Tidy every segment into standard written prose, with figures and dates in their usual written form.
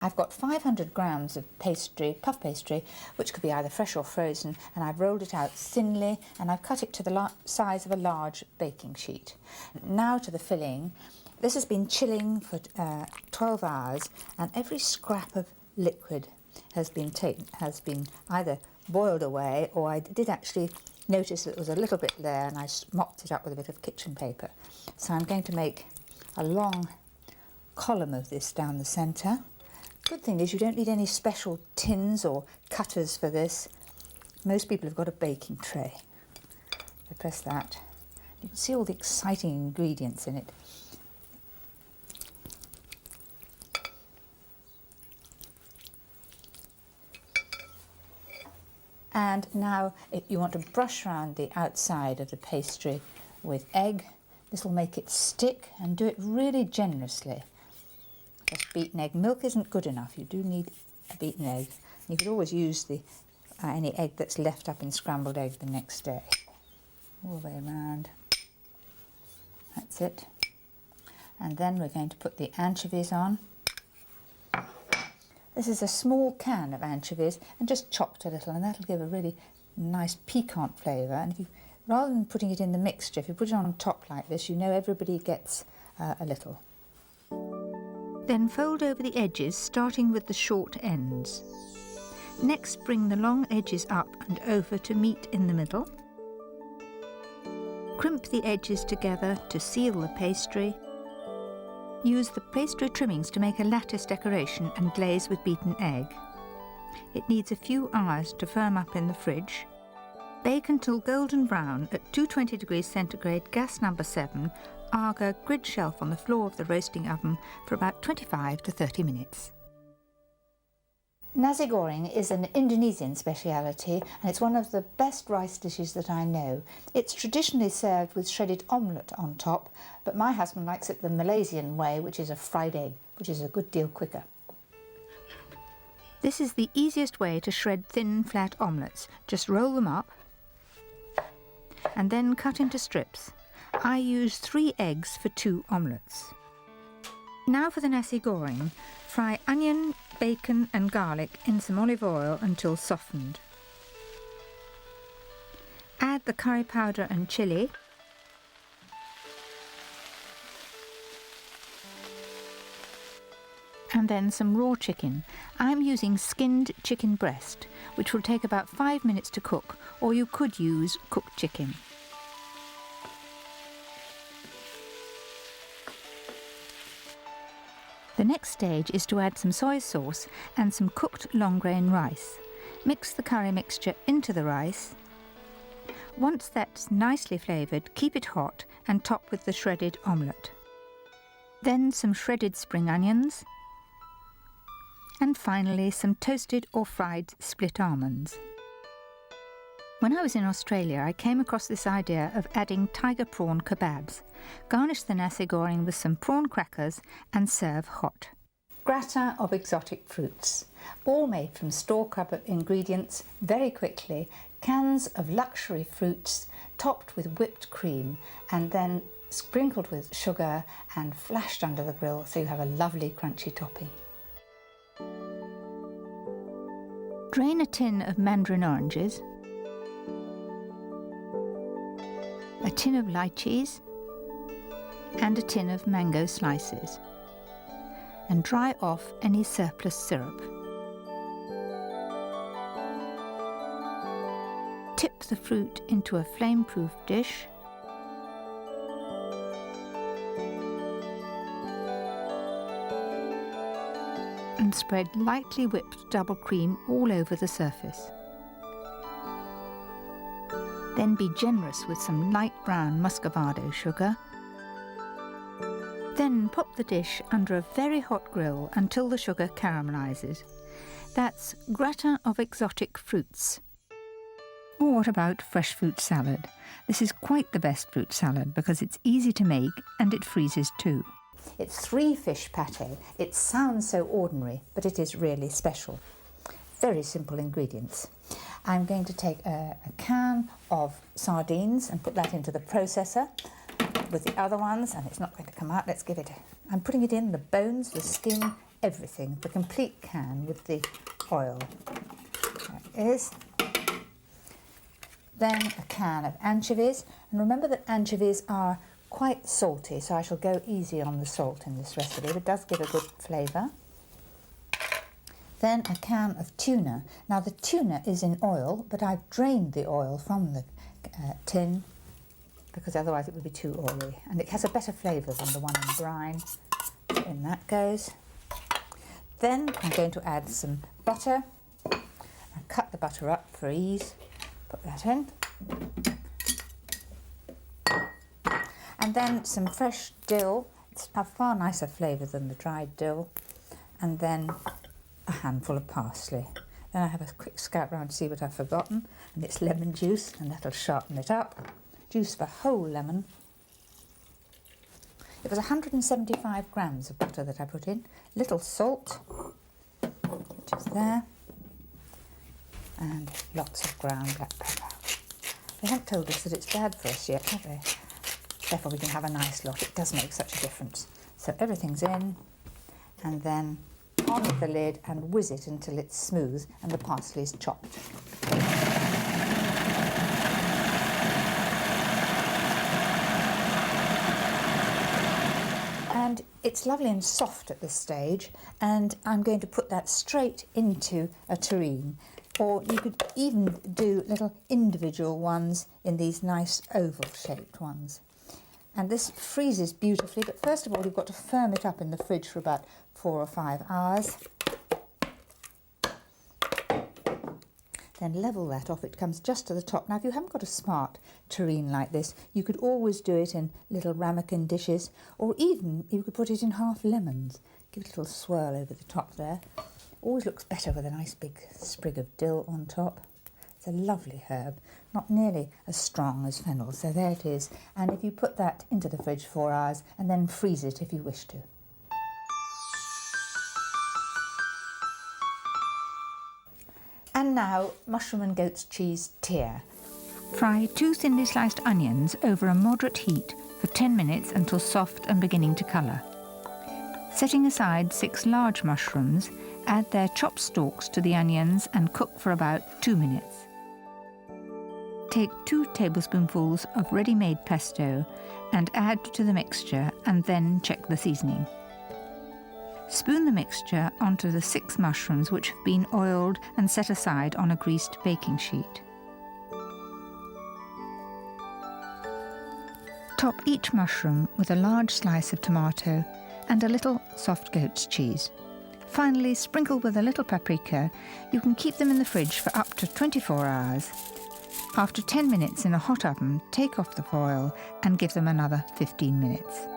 I've got 500 grams of pastry, puff pastry, which could be either fresh or frozen, and I've rolled it out thinly and I've cut it to the size of a large baking sheet. Now to the filling. This has been chilling for 12 hours, and every scrap of liquid has been either boiled away, or I did actually notice that there was a little bit there and I mopped it up with a bit of kitchen paper. So I'm going to make a long column of this down the centre. Good thing is you don't need any special tins or cutters for this. Most people have got a baking tray. I press that. You can see all the exciting ingredients in it. And now if you want to brush around the outside of the pastry with egg, this will make it stick, and do it really generously. Just beaten egg. Milk isn't good enough. You do need a beaten egg. You could always use the any egg that's left up in scrambled egg the next day. All the way around. That's it. And then we're going to put the anchovies on. This is a small can of anchovies, and just chopped a little, and that'll give a really nice piquant flavour. And if you, rather than putting it in the mixture, if you put it on top like this, you know everybody gets a little. Then fold over the edges, starting with the short ends. Next, bring the long edges up and over to meet in the middle. Crimp the edges together to seal the pastry. Use the pastry trimmings to make a lattice decoration and glaze with beaten egg. It needs a few hours to firm up in the fridge. Bake until golden brown at 220 degrees centigrade, gas number 7, Aga grid shelf on the floor of the roasting oven for about 25 to 30 minutes. Nasi goreng is an Indonesian speciality, and it's one of the best rice dishes that I know. It's traditionally served with shredded omelette on top, but my husband likes it the Malaysian way, which is a fried egg, which is a good deal quicker. This is the easiest way to shred thin, flat omelettes. Just roll them up and then cut into strips. I use 3 eggs for 2 omelettes. Now for the nasi goreng. Fry onion, bacon and garlic in some olive oil until softened. Add the curry powder and chilli. And then some raw chicken. I'm using skinned chicken breast, which will take about 5 minutes to cook, or you could use cooked chicken. The next stage is to add some soy sauce and some cooked long grain rice. Mix the curry mixture into the rice. Once that's nicely flavoured, keep it hot and top with the shredded omelette. Then some shredded spring onions, and finally some toasted or fried split almonds. When I was in Australia, I came across this idea of adding tiger prawn kebabs. Garnish the nasi goreng with some prawn crackers and serve hot. Grata of exotic fruits, all made from store cupboard ingredients very quickly. Cans of luxury fruits topped with whipped cream and then sprinkled with sugar and flashed under the grill, so you have a lovely crunchy topping. Drain a tin of mandarin oranges, a tin of lychees and a tin of mango slices, and dry off any surplus syrup. Tip the fruit into a flame-proof dish. And spread lightly whipped double cream all over the surface. Then be generous with some light brown muscovado sugar. Then pop the dish under a very hot grill until the sugar caramelizes. That's Grata of exotic fruits. Or what about fresh fruit salad? This is quite the best fruit salad because it's easy to make and it freezes too. It's 3 fish pate. It sounds so ordinary, but it is really special. Very simple ingredients. I'm going to take a can of sardines and put that into the processor with the other ones, and it's not going to come out. Let's give it I'm putting it in, the bones, the skin, everything, the complete can with the oil. There it is. Then a can of anchovies, and remember that anchovies are quite salty, so I shall go easy on the salt in this recipe, but it does give a good flavour. Then a can of tuna. Now the tuna is in oil, but I've drained the oil from the tin because otherwise it would be too oily, and it has a better flavour than the one in brine. In that goes. Then I'm going to add some butter. I cut the butter up for ease. Put that in. And then some fresh dill. It's a far nicer flavour than the dried dill. And then a handful of parsley. Then I have a quick scout round to see what I've forgotten, and it's lemon juice, and that'll sharpen it up. Juice of a whole lemon. It was 175 grams of butter that I put in. Little salt, which is there, and lots of ground black pepper. They haven't told us that it's bad for us yet, have they? Therefore we can have a nice lot. It does make such a difference. So everything's in, and then on with the lid and whiz it until it's smooth and the parsley is chopped. And it's lovely and soft at this stage, and I'm going to put that straight into a tureen. Or you could even do little individual ones in these nice oval-shaped ones. And this freezes beautifully, but first of all you've got to firm it up in the fridge for about 4 or 5 hours. Then level that off, it comes just to the top. Now if you haven't got a smart tureen like this, you could always do it in little ramekin dishes, or even you could put it in half lemons. Give it a little swirl over the top there. Always looks better with a nice big sprig of dill on top. It's a lovely herb, not nearly as strong as fennel, so there it is. And if you put that into the fridge 4 hours and then freeze it if you wish to. And now, mushroom and goat's cheese tier. Fry 2 thinly sliced onions over a moderate heat for 10 minutes until soft and beginning to colour. Setting aside 6 large mushrooms, add their chopped stalks to the onions and cook for about 2 minutes. Take 2 tablespoonfuls of ready-made pesto and add to the mixture, and then check the seasoning. Spoon the mixture onto the 6 mushrooms which have been oiled and set aside on a greased baking sheet. Top each mushroom with a large slice of tomato and a little soft goat's cheese. Finally, sprinkle with a little paprika. You can keep them in the fridge for up to 24 hours. After 10 minutes in a hot oven, take off the foil and give them another 15 minutes.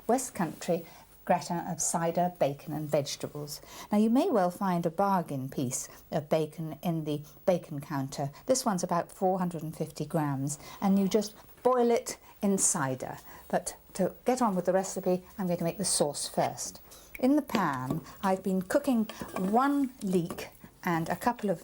West Country gratin of cider, bacon and vegetables. Now you may well find a bargain piece of bacon in the bacon counter. This one's about 450 grams, and you just boil it in cider. But to get on with the recipe, I'm going to make the sauce first. In the pan, I've been cooking 1 leek and a couple of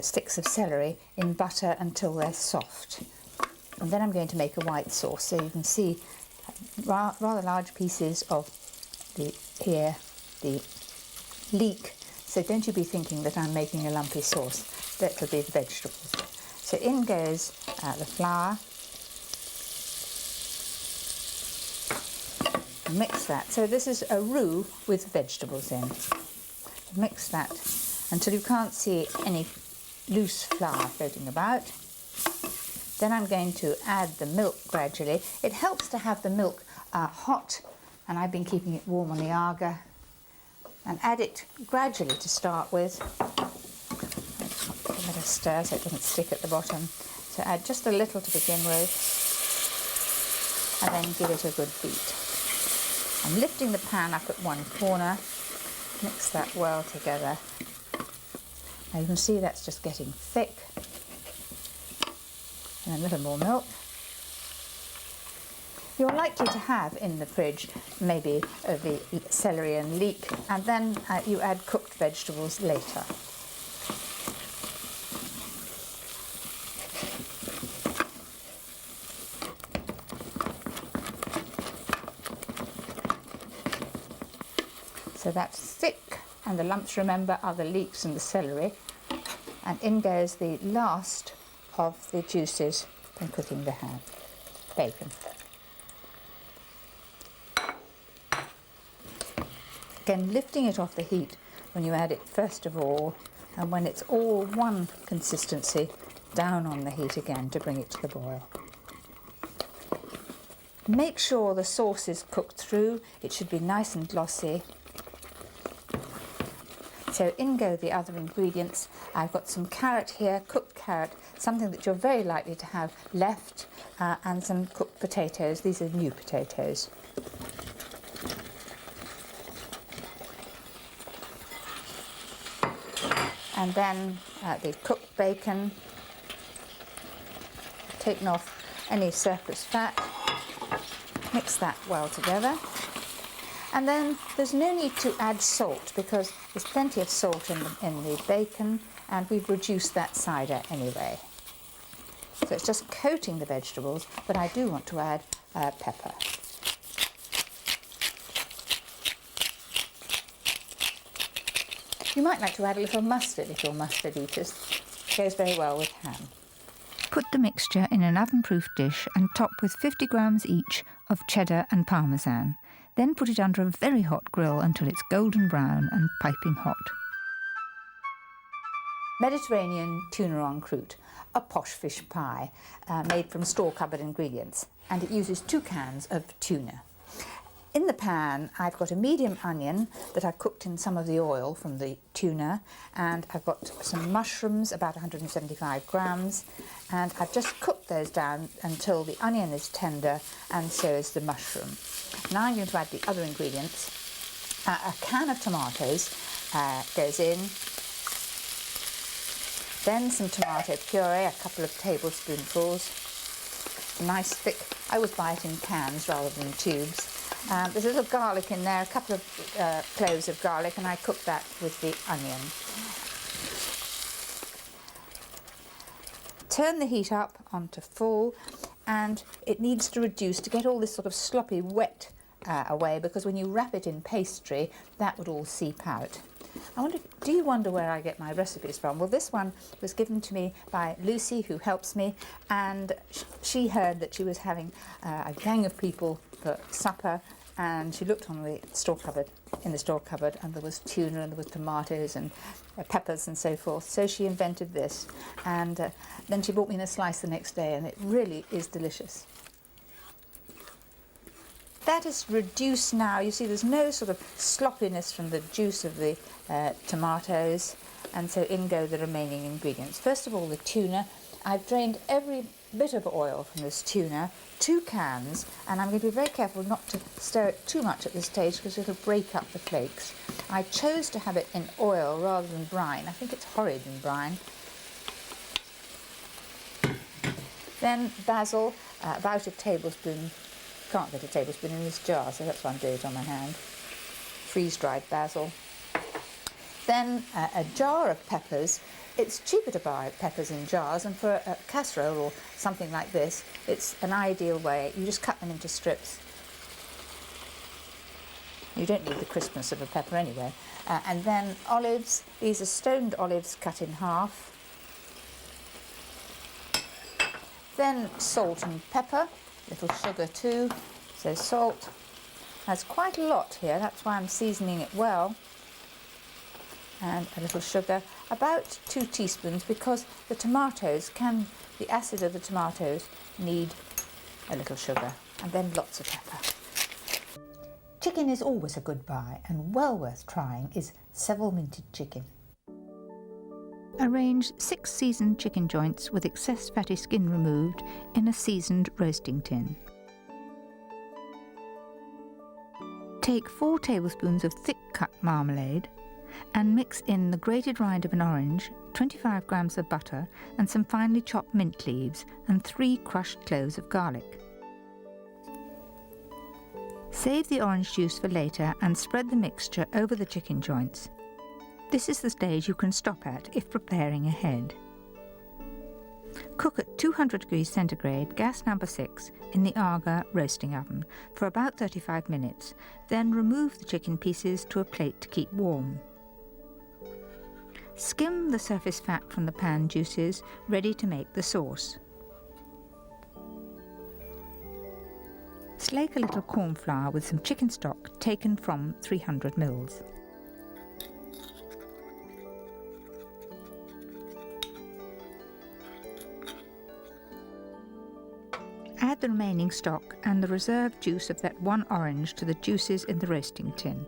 sticks of celery in butter until they're soft. And then I'm going to make a white sauce, so you can see rather large pieces of the leek. So don't you be thinking that I'm making a lumpy sauce. That will be the vegetables. So in goes the flour. Mix that. So this is a roux with vegetables in. Mix that until you can't see any loose flour floating about. Then I'm going to add the milk gradually. It helps to have the milk hot, and I've been keeping it warm on the Aga. And add it gradually to start with. Give it a stir so it doesn't stick at the bottom. So add just a little to begin with, and then give it a good beat. I'm lifting the pan up at one corner, mix that well together. Now you can see that's just getting thick. And a little more milk. You're likely to have in the fridge maybe the celery and leek, and then you add cooked vegetables later. So that's thick, and the lumps, remember, are the leeks and the celery. And in goes the last of the juices from cooking the ham, bacon. Again, lifting it off the heat when you add it first of all, and when it's all one consistency, down on the heat again to bring it to the boil. Make sure the sauce is cooked through. It should be nice and glossy. So in go the other ingredients. I've got some carrot here, cooked carrot, something that you're very likely to have left, and some cooked potatoes. These are new potatoes. And then the cooked bacon, taken off any surplus fat, mix that well together. And then there's no need to add salt because there's plenty of salt in the bacon, and we've reduced that cider anyway. So it's just coating the vegetables, but I do want to add pepper. You might like to add a little mustard if you're mustard eaters. It goes very well with ham. Put the mixture in an oven-proof dish and top with 50 grams each of cheddar and parmesan. Then put it under a very hot grill until it's golden brown and piping hot. Mediterranean tuna en croûte, a posh fish pie made from store-cupboard ingredients, and it uses 2 cans of tuna. In the pan, I've got a medium onion that I cooked in some of the oil from the tuna, and I've got some mushrooms, about 175 grams, and I've just cooked those down until the onion is tender, and so is the mushroom. Now I'm going to add the other ingredients. A can of tomatoes goes in, then some tomato puree, a couple of tablespoonfuls, nice thick. I always buy it in cans rather than tubes. There's a little garlic in there, a couple of cloves of garlic, and I cook that with the onion. Turn the heat up onto full, and it needs to reduce to get all this sort of sloppy wet away, because when you wrap it in pastry, that would all seep out. Do you wonder where I get my recipes from? Well, this one was given to me by Lucy, who helps me, and she heard that she was having a gang of people for supper, and she looked on the store cupboard, and there was tuna and there was tomatoes and peppers and so forth. So she invented this, and then she brought me in a slice the next day, and it really is delicious. That is reduced now. You see there's no sort of sloppiness from the juice of the tomatoes, and so in go the remaining ingredients. First of all, the tuna. I've drained every bit of oil from this tuna, 2 cans, and I'm going to be very careful not to stir it too much at this stage because it'll break up the flakes. I chose to have it in oil rather than brine. I think it's horrid in brine. Then basil, about a tablespoon. Can't get a tablespoon in this jar, so that's why I'm doing it on my hand. Freeze-dried basil. Then a jar of peppers. It's cheaper to buy peppers in jars, and for a casserole or something like this, it's an ideal way. You just cut them into strips. You don't need the crispness of a pepper anyway. And then olives. These are stoned olives cut in half. Then salt and pepper. Little sugar too, so salt. There's quite a lot here, that's why I'm seasoning it well. And a little sugar, about 2 teaspoons, because the acid of the tomatoes need a little sugar, and then lots of pepper. Chicken is always a good buy, and well worth trying is Seville minted chicken. Arrange 6 seasoned chicken joints with excess fatty skin removed in a seasoned roasting tin. Take 4 tablespoons of thick cut marmalade and mix in the grated rind of an orange, 25 grams of butter and some finely chopped mint leaves and 3 crushed cloves of garlic. Save the orange juice for later and spread the mixture over the chicken joints. This is the stage you can stop at if preparing ahead. Cook at 200 degrees centigrade, gas number 6, in the Aga roasting oven for about 35 minutes. Then remove the chicken pieces to a plate to keep warm. Skim the surface fat from the pan juices, ready to make the sauce. Slake a little corn flour with some chicken stock taken from 300 ml. Add the remaining stock and the reserved juice of that one orange to the juices in the roasting tin.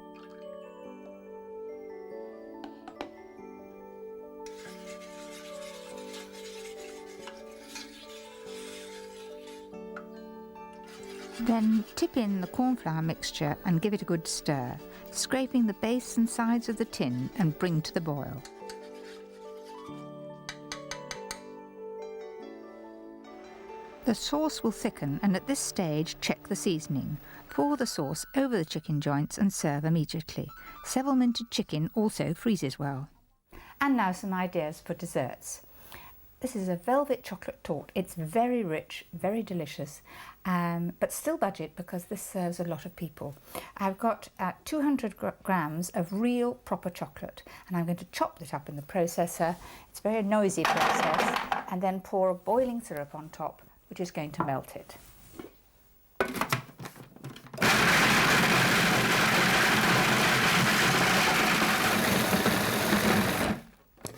Then tip in the corn flour mixture and give it a good stir, scraping the base and sides of the tin and bring to the boil. The sauce will thicken, and at this stage check the seasoning. Pour the sauce over the chicken joints and serve immediately. Several minted chicken also freezes well. And now some ideas for desserts. This is a velvet chocolate tort. It's very rich, very delicious, but still budget because this serves a lot of people. I've got 200 grams of real proper chocolate, and I'm going to chop it up in the processor. It's a very noisy process, and then pour a boiling syrup on top, which is going to melt it.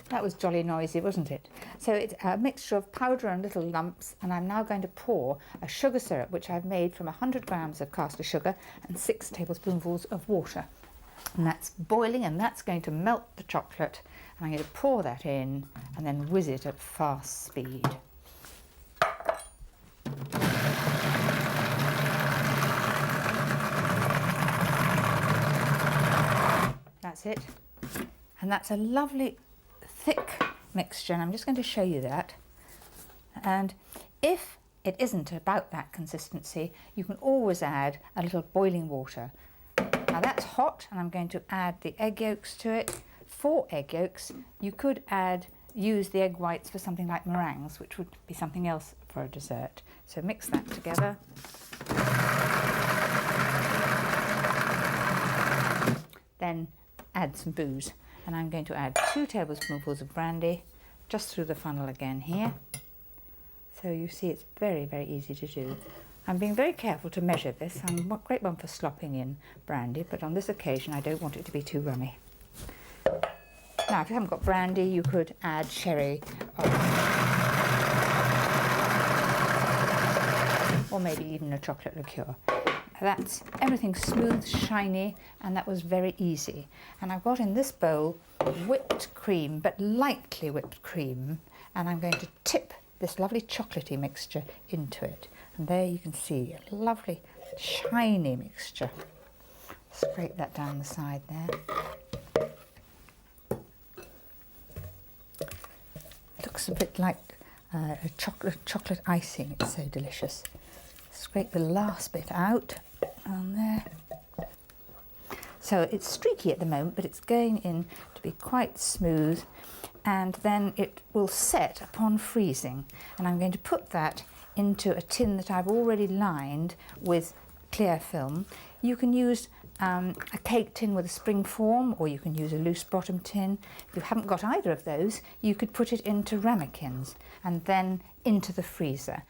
That was jolly noisy, wasn't it? So it's a mixture of powder and little lumps, and I'm now going to pour a sugar syrup, which I've made from 100 grams of caster sugar and 6 tablespoonfuls of water. And that's boiling, and that's going to melt the chocolate. And I'm going to pour that in and then whiz it at fast speed. That's it. And that's a lovely thick mixture, and I'm just going to show you that. And if it isn't about that consistency, you can always add a little boiling water. Now that's hot, and I'm going to add the egg yolks to it. 4 egg yolks. You could use the egg whites for something like meringues, which would be something else for a dessert. So mix that together. Then add some booze, and I'm going to add 2 tablespoonfuls of brandy just through the funnel again here. So you see it's very, very easy to do. I'm being very careful to measure this. I'm a great one for slopping in brandy, but on this occasion I don't want it to be too rummy. Now, if you haven't got brandy, you could add sherry or maybe even a chocolate liqueur. That's everything smooth, shiny, and that was very easy. And I've got in this bowl whipped cream, but lightly whipped cream, and I'm going to tip this lovely chocolatey mixture into it. And there you can see a lovely shiny mixture. Scrape that down the side there. Looks a bit like a chocolate icing. It's so delicious. Scrape the last bit out on there. So it's streaky at the moment, but it's going in to be quite smooth, and then it will set upon freezing. And I'm going to put that into a tin that I've already lined with clear film. You can use a cake tin with a spring form, or you can use a loose bottom tin. If you haven't got either of those, you could put it into ramekins and then into the freezer.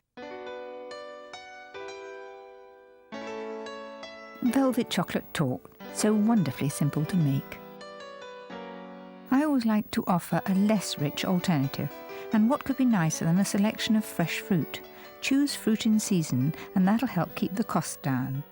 Velvet chocolate tort, so wonderfully simple to make. I always like to offer a less rich alternative, and what could be nicer than a selection of fresh fruit? Choose fruit in season, and that'll help keep the cost down.